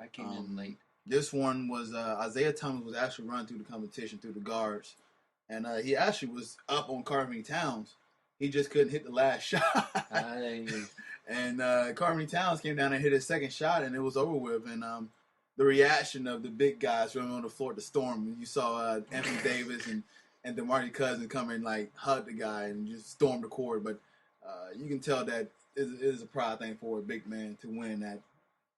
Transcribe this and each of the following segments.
I came in late. This one was Isaiah Thomas was actually running through the competition through the guards, and he actually was up on Carving Towns. He just couldn't hit the last shot. And Carving Towns came down and hit his second shot, and it was over with. And the reaction of the big guys running on the floor to storm. You saw Anthony Davis and DeMarcus Cousins come and like hug the guy and just storm the court. But you can tell that it is a pride thing for a big man to win that.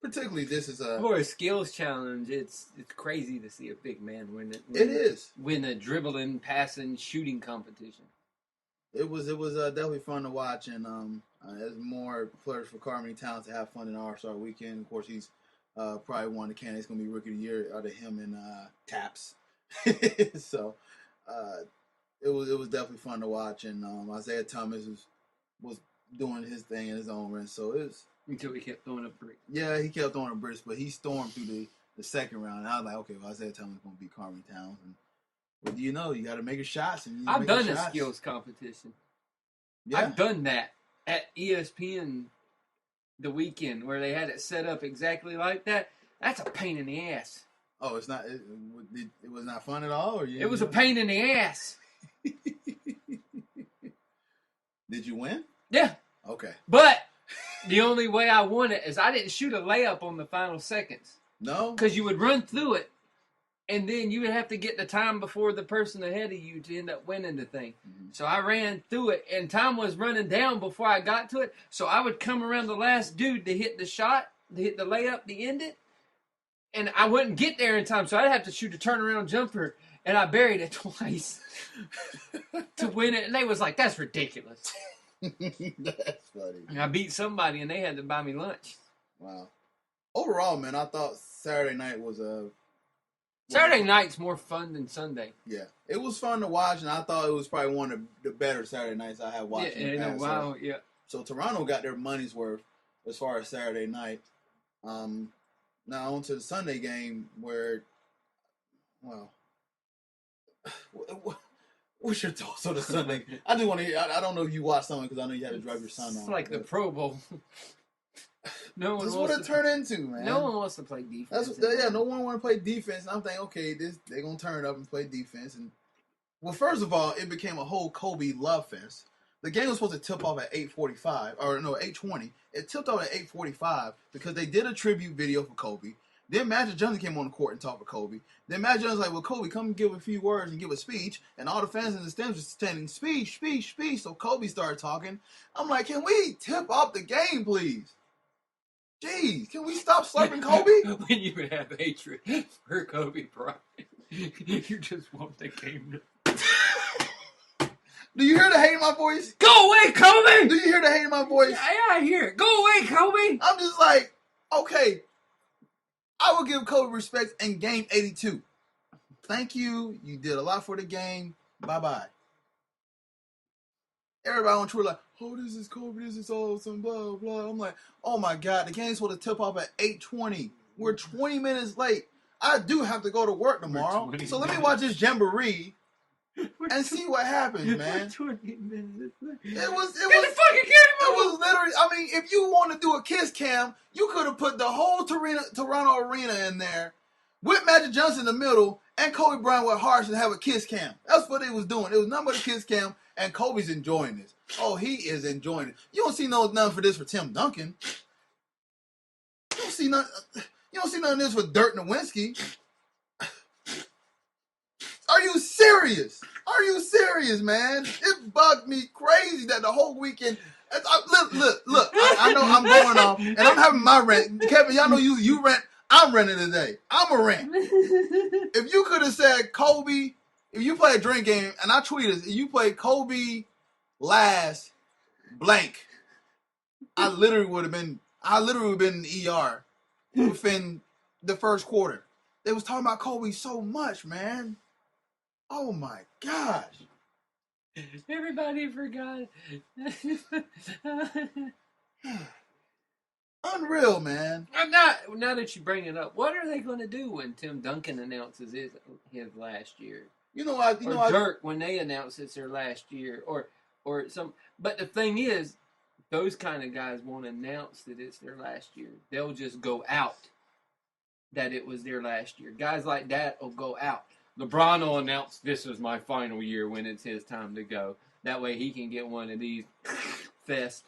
Particularly, this is for a skills challenge. It's crazy to see a big man win it. It is win a dribbling, passing, shooting competition. It was definitely fun to watch, and there's more players for Carving Towns to have fun in All-Star Weekend. Of course, he's probably one of the candidates going to be Rookie of the Year out of him and Taps. So it was definitely fun to watch, and Isaiah Thomas was doing his thing in his own rent. So it was. Until he kept throwing a brick. Yeah, he kept throwing a brick, but he stormed through the second round. And I was like, okay, well, Isaiah Thomas is going to beat Carving Towns. And what do you know? You got to make your shots. And I've done a skills competition. Yeah. I've done that at ESPN the weekend where they had it set up exactly like that. That's a pain in the ass. Oh, it's not. It was not fun at all? Or it was a pain in the ass. Did you win? Yeah. Okay. But the only way I won it is I didn't shoot a layup on the final seconds. No? Because you would run through it, and then you would have to get the time before the person ahead of you to end up winning the thing. Mm-hmm. So I ran through it, and time was running down before I got to it. So I would come around the last dude to hit the shot, to hit the layup, to end it. And I wouldn't get there in time, so I'd have to shoot a turnaround jumper, and I buried it twice to win it. And they was like, that's ridiculous. That's funny. And I beat somebody, and they had to buy me lunch. Wow. Overall, man, I thought Saturday night was Saturday night's more fun than Sunday. Yeah. It was fun to watch, and I thought it was probably one of the better Saturday nights I have watched. Yeah, wow, yeah. So Toronto got their money's worth as far as Saturday night. Now on to the Sunday game where, well, what's your thoughts on the Sunday? I do want to hear. I don't know if you watched something because I know you had to drive your son on. It's like the Pro Bowl. No one. This is what it turned into, man. No one wants to play defense. No one want to play defense. And I'm thinking, okay, they're gonna turn it up and play defense. And well, first of all, it became a whole Kobe love fest. The game was supposed to tip off at 8:45, or no, 8:20. It tipped off at 8:45 because they did a tribute video for Kobe. Then Magic Johnson came on the court and talked with Kobe. Then Magic Johnson was like, well, Kobe, come give a few words and give a speech. And all the fans in the stands were standing, speech, speech, speech. So Kobe started talking. I'm like, can we tip off the game, please? Jeez, can we stop slurping Kobe? When you would have hatred for Kobe Bryant, you just want the game to... Do you hear the hate in my voice? Go away, Kobe! Do you hear the hate in my voice? Yeah, I hear it. Go away, Kobe! I'm just like, okay, I will give Kobe respect in game 82. Thank you. You did a lot for the game. Bye-bye. Everybody on Twitter like, oh, this is Kobe, this is awesome, blah, blah. I'm like, oh, my God, the game's supposed to tip off at 8:20. We're 20 minutes late. I do have to go to work tomorrow. So let me watch this jamboree and see what happens, man. 20 minutes late. It was Get the fucking camera! It was literally, I mean, if you want to do a kiss cam, you could have put the whole Toronto arena in there with Magic Johnson in the middle and Kobe Bryant with Harsh and have a kiss cam. That's what they was doing. It was nothing but a kiss cam, and Kobe's enjoying this. Oh, he is enjoying it. You don't see nothing for this for Tim Duncan. You don't see nothing of this for Dirk Nowitzki. Are you serious? Are you serious, man? It bugged me crazy that the whole weekend. Look. I know I'm going off, and I'm having my rant. Kevin, y'all know you rant. I'm renting today. I'm a rant. If you could have said Kobe, if you play a drink game, and I tweeted, if you play Kobe last blank, I literally would have been in the ER within the first quarter. They was talking about Kobe so much, man. Oh my gosh. Everybody forgot. Unreal, man. Now that you bring it up, what are they going to do when Tim Duncan announces his last year? Dirk when they announce it's their last year, or some. But the thing is, those kind of guys won't announce that it's their last year. They'll just go out that it was their last year. Guys like that will go out. LeBron will announce this is my final year when it's his time to go. That way he can get one of these fest.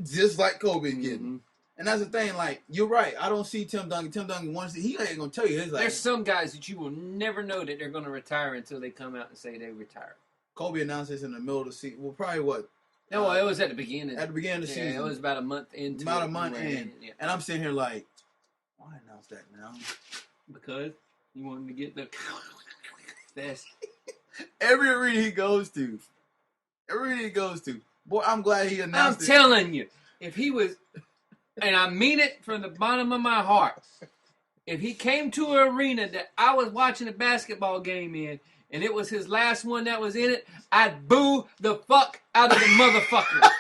Just like Kobe getting. Mm-hmm. And that's the thing, like, you're right. I don't see Tim Duncan. Tim Duncan wants to, he ain't going to tell you his life. There's some guys that you will never know that they're going to retire until they come out and say they retired. Kobe announced this in the middle of the season. Well, probably what? No, well, it was at the beginning. At the beginning of the season. It was about a month into About a month in. Yeah. And I'm sitting here like, why announce that now? Because you wanted to get the best. Every arena he goes to. Boy, I'm glad he announced it. I'm telling you, if he was, and I mean it from the bottom of my heart, if he came to an arena that I was watching a basketball game in, and it was his last one that was in it, I'd boo the fuck out of the motherfucker.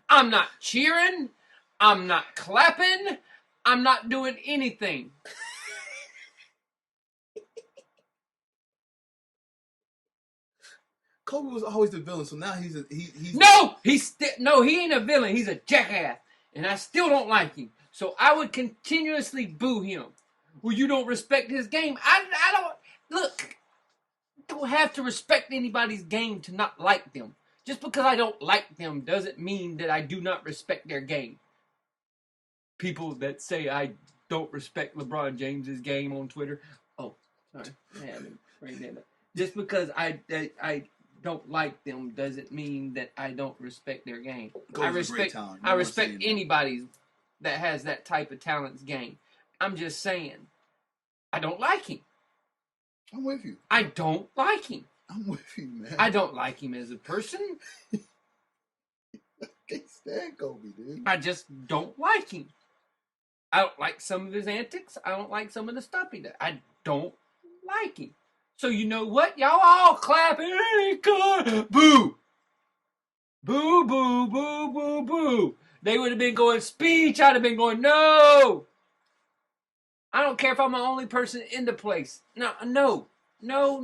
I'm not cheering. I'm not clapping. I'm not doing anything. Kobe was always the villain, so now he's No, he ain't a villain. He's a jackass, and I still don't like him. So I would continuously boo him. Well, you don't respect his game. I don't look. Don't have to respect anybody's game to not like them. Just because I don't like them doesn't mean that I do not respect their game. People that say I don't respect LeBron James's game on Twitter. Oh, sorry. Just because I don't like them doesn't mean that I don't respect their game. I respect anybody that has that type of talent's game. I'm just saying, I don't like him. I'm with you. I don't like him. I'm with you, man. I don't like him as a person. I can't stand Kobe, dude. I just don't like him. I don't like some of his antics. I don't like some of the stuff he does. I don't like him. So you know what? Y'all all clapping. Hey, God. Boo. Boo, boo, boo, boo, boo. They would have been going speech. I'd have been going, no. I don't care if I'm the only person in the place. No. Now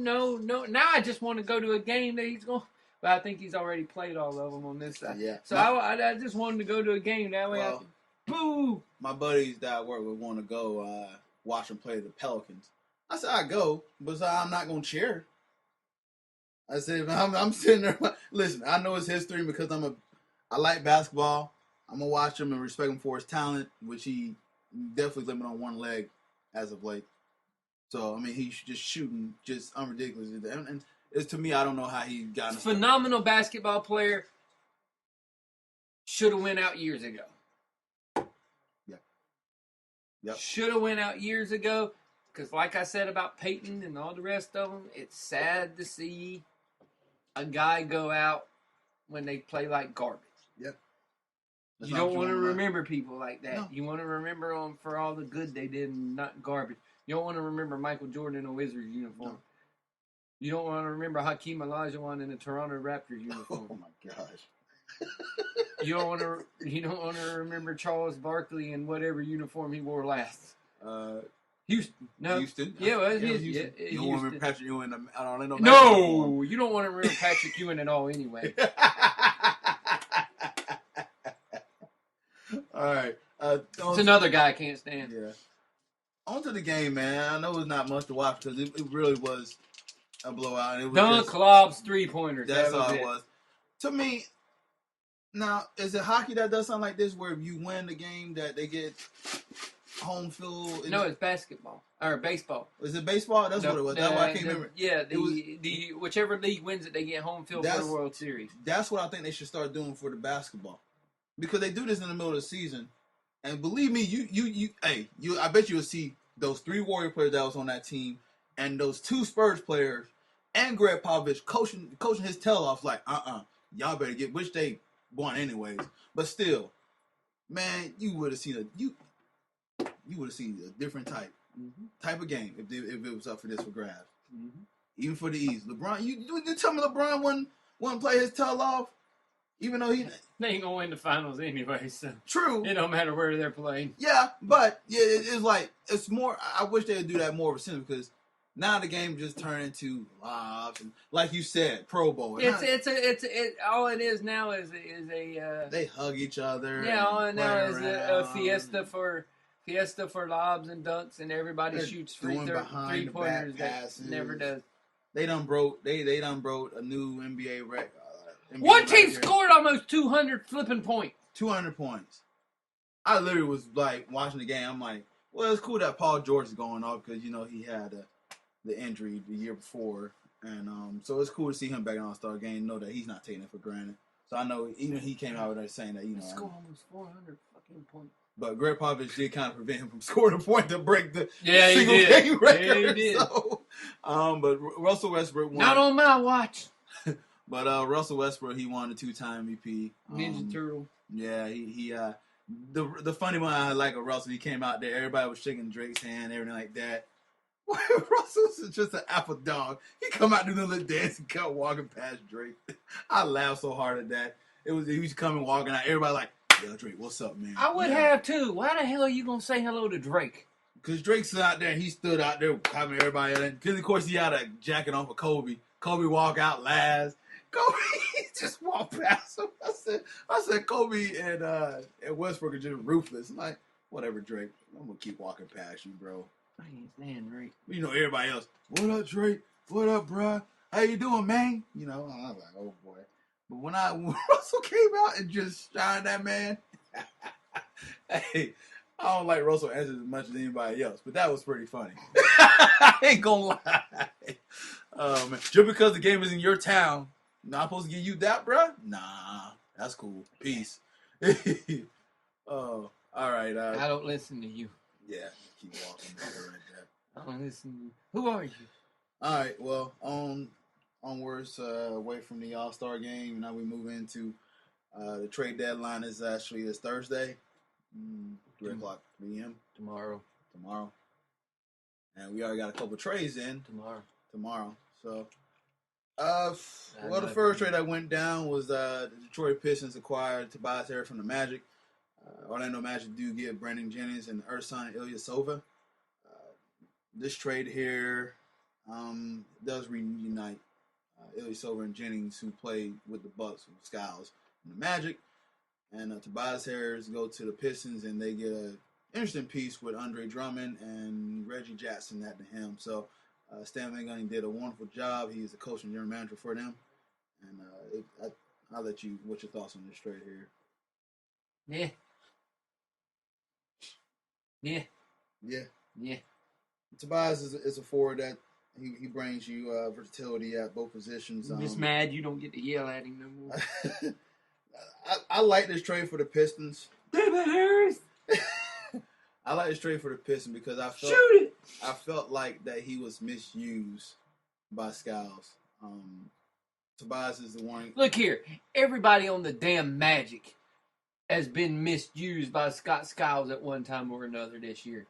I just want to go to a game that he's going. But I think he's already played all of them on this side. Yeah. So I just wanted to go to a game. That way I can, boo. My buddies that I work with want to go watch them play the Pelicans. I said, I go, but I'm not going to cheer. I said, I'm sitting there. Listen, I know his history because I like basketball. I'm going to watch him and respect him for his talent, which he definitely living on one leg as of late. So, I mean, he's just shooting just unridiculous. And it's, to me, I don't know how he got... Phenomenal basketball player. Should have went out years ago. Yeah. Yep. Should have went out years ago. Because like I said about Peyton and all the rest of them, it's sad to see a guy go out when they play like garbage. Yep. You don't want to remember people like that. No. You want to remember them for all the good they did and not garbage. You don't want to remember Michael Jordan in a Wizards uniform. No. You don't want to remember Hakeem Olajuwon in a Toronto Raptors uniform. Oh my gosh. You don't want to remember Charles Barkley in whatever uniform he wore last. Houston. No. Houston. Yeah, well, Houston. Houston. You don't want to remember Patrick Ewing in Orlando? No, you don't want to remember Patrick Ewing at all anyway. All right. It's another guy I can't stand. Yeah. On to the game, man. I know it's not much to watch because it really was a blowout. It was Don Klopp's three-pointers. That's all it was. To me, now, is it hockey that does something like this where if you win the game that they get home field? No, it's basketball. Or baseball. Is it baseball? That's what it was. That's why I can't remember. Yeah, the whichever league wins it, they get home field for the World Series. That's what I think they should start doing for the basketball. Because they do this in the middle of the season. And believe me, I bet you will see those 3 Warrior players that was on that team and those 2 Spurs players and Greg Popovich coaching his tail off like, y'all better get, which they won anyways. But still, man, you would have seen a different type of game if it was up for grabs. Mm-hmm. Even for the East. LeBron, you tell me LeBron wouldn't play his tail off? Even though they ain't gonna win the finals anyway, so true. It don't matter where they're playing. Yeah, but it's like it's more. I wish they would do that more of a sense because Now the game just turned into lobs and, like you said, Pro Bowl. All it is now is a they hug each other. Yeah, all it now is a fiesta for lobs and dunks, and everybody shoots three pointers that never does. They done broke a new NBA record. One team scored almost 200 flipping points. 200 points. I literally was like watching the game. I'm like, well, it's cool that Paul George is going off because he had the injury the year before, and so it's cool to see him back in All-Star game. Know that he's not taking it for granted. So I know even he came out there saying that he scored almost 400 fucking points. But Greg Popovich did kind of prevent him from scoring a point to break the single game record. Yeah, he did. So, but Russell Westbrook won. Not on my watch. But Russell Westbrook, he won the 2-time MVP. Ninja Turtle. Yeah, he the funny one I like of Russell, he came out there, everybody was shaking Drake's hand, everything like that. Russell's just an apple dog. He come out doing a little dance and kept walking past Drake. I laughed so hard at that. He was coming walking out, everybody like, yo, Drake, what's up, man? I would have too. Why the hell are you gonna say hello to Drake? Because Drake's out there, he stood out there having everybody. Because of course he had a jacket on for Kobe. Kobe walk out last. Kobe just walked past him. I said Kobe and Westbrook are just ruthless. I'm like, whatever, Drake. I'm gonna keep walking past you, bro. I can't stand Drake. Everybody else. What up, Drake? What up, bro? How you doing, man? I was like, oh boy. But when Russell came out and just shined that man, hey, I don't like Russell as much as anybody else, but that was pretty funny. I ain't gonna lie. Man, just because the game is in your town, not supposed to give you that, bro? Nah, that's cool. Peace. All right. I don't listen to you. Yeah, keep walking like that. I don't listen to you. Who are you? All right, well, onwards away from the All-Star game. Now we move into the trade deadline is Thursday, 3 o'clock p.m. Tomorrow. And we already got a couple trades in. Tomorrow. So, the first trade that went down was the Detroit Pistons acquired Tobias Harris from the Magic. Orlando Magic do get Brandon Jennings and Ersan Ilyasova. This trade here does reunite Ilyasova and Jennings, who played with the Bucks, with Skiles, and the Magic. And Tobias Harris go to the Pistons, and they get an interesting piece with Andre Drummond and Reggie Jackson at the helm. So Stan Van Gundy did a wonderful job. He's the coach and general manager for them. And I'll let you, what's your thoughts on this trade here? Yeah. Tobias is a forward that he brings you versatility at both positions. I'm just mad you don't get to yell at him no more. I like this trade for the Pistons. David Harris! I like this trade for the Pistons because I felt like that he was misused by Skiles. Tobias is the one. Look here, everybody on the damn Magic has been misused by Scott Skiles at one time or another this year.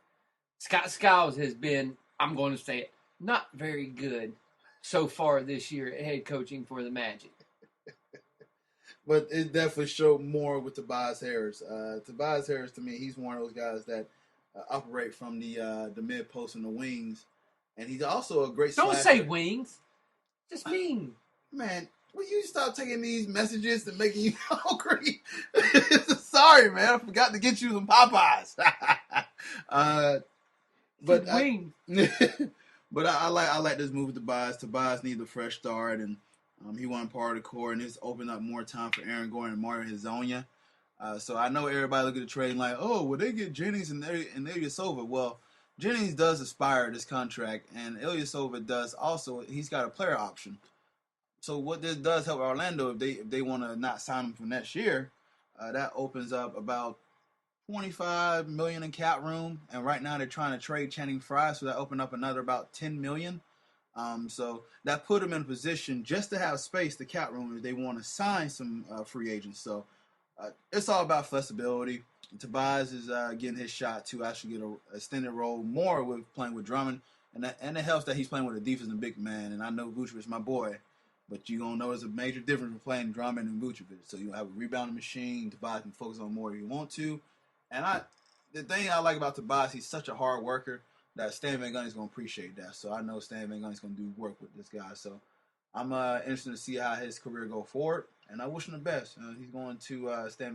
Scott Skiles has been, I'm going to say it, not very good so far this year at head coaching for the Magic. But it definitely showed more with Tobias Harris. Tobias Harris, to me, he's one of those guys that operate from the mid post and the wings, and he's also a great. Don't say wings, just mean. Man, will you stop taking these messages and making you hungry? Sorry, man, I forgot to get you some Popeyes. But wings. But I like this move with Tobias. Tobias needs a fresh start, and he wasn't part of the core, and it's opened up more time for Aaron Gordon and Mario Hezonja. So I know everybody look at the trade like, oh, well, they get Jennings and Ilyasova. Well, Jennings does aspire this contract, and Ilyasova does also. He's got a player option. So what this does help Orlando if they want to not sign him for next year, that opens up about $25 million in cap room, and right now they're trying to trade Channing Frye, so that opened up another about $10 million. So that put them in a position just to have space, the cap room, if they want to sign some free agents. So it's all about flexibility. Tobias is getting his shot to actually get an extended role more with playing with Drummond, and it helps that he's playing with a defensive big man. And I know Vucevic, my boy, but you're going to notice a major difference between playing Drummond and Vucevic. So you'll have a rebounding machine. Tobias can focus on more if you want to. And the thing I like about Tobias, he's such a hard worker. that Stan Van Gundy's going to appreciate that. So I know Stan Van Gundy's going to do work with this guy. So I'm interested to see how his career go forward, and I wish him the best. He's going to Stan